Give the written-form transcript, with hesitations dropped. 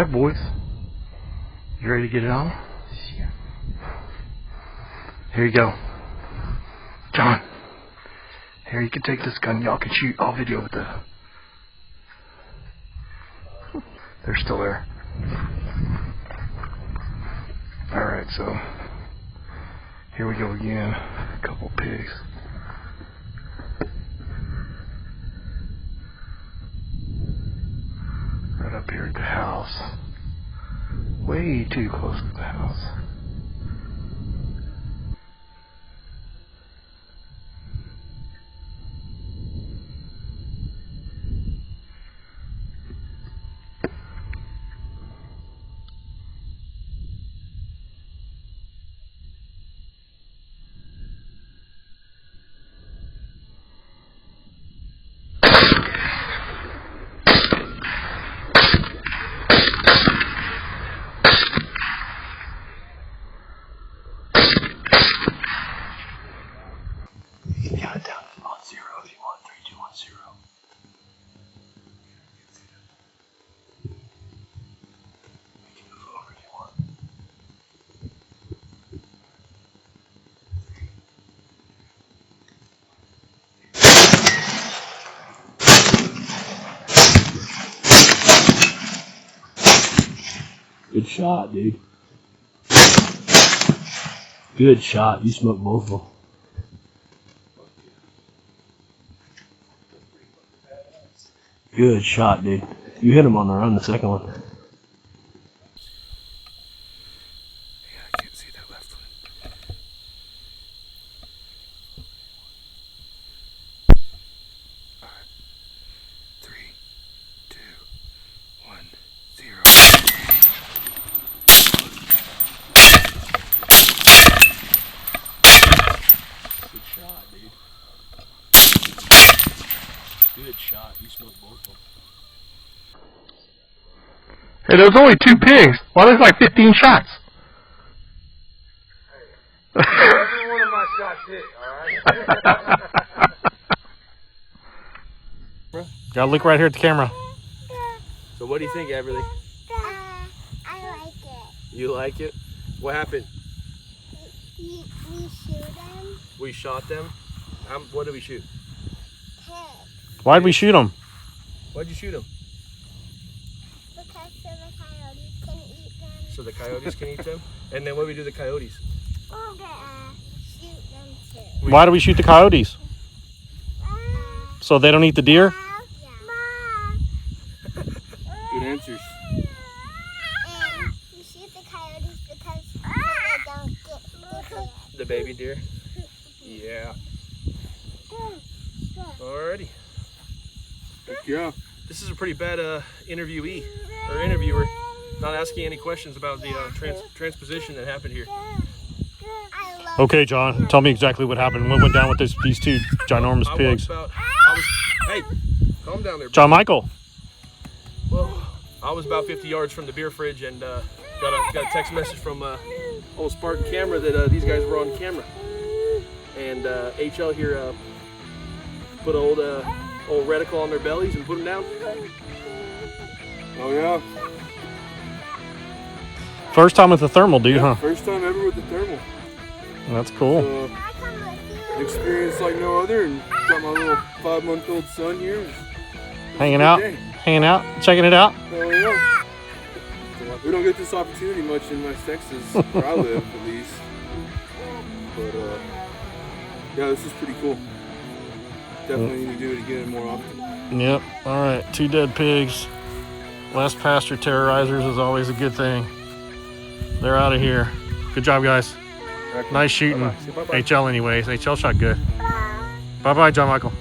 Alright, boys. You ready to get it on? Yeah. Here you go. John. Here, you can take this gun. Y'all can shoot. I'll video with the... They're still there. Alright, so... Here we go again. A couple pigs. Right up here at the house. Way too close to the house. Count it down on 0 if you want. 3, 2, 1, 0. You can move over if you want. Good shot, dude. Good shot. You smoked both of them. Good shot, dude. You hit him on the run, the second one. Yeah, I can't see that left one. Alright. 3, 2, 1, 0. Good shot, dude. Good shot. You smoked both of them. Hey, there's only 2 pigs. Why there's like 15 shots? Hey, every one of my shots hit, alright? Gotta look right here at the camera. So what do you think, Everly? I like it. You like it? What happened? We shoot them. We shot them? What did we shoot? Pigs. Why'd we shoot them? Why'd you shoot them? Because so the coyotes can eat them. So the coyotes can eat them? And then what do we do to the coyotes? Shoot them too. Why do we shoot the coyotes? So they don't eat the deer? Good answers. And we shoot the coyotes because they don't get the deer. The baby deer? Yeah. Alrighty. Yeah. This is a pretty bad interviewer. Not asking any questions about the transposition that happened here. Okay, John, tell me exactly what happened. What went down with these 2 ginormous pigs? Hey, calm down there. John Michael. Well, I was about 50 yards from the beer fridge and got a text message from old Spartan camera that these guys were on camera. And HL here put old reticle on their bellies and put them down. Oh yeah. First time with the thermal, dude, huh? First time ever with the thermal. That's cool. Experience like no other, and got my little 5-month-old son here. Hanging out, checking it out. Oh yeah. We don't get this opportunity much in West Texas, where I live at least. But yeah, this is pretty cool. Definitely need to do it again more often. Yep. All right. 2 dead pigs. Less Pasture Terrorizers is always a good thing. They're out of here. Good job, guys. Nice shooting. Bye-bye. Say bye-bye. HL anyways. HL shot good. Bye-bye, John Michael.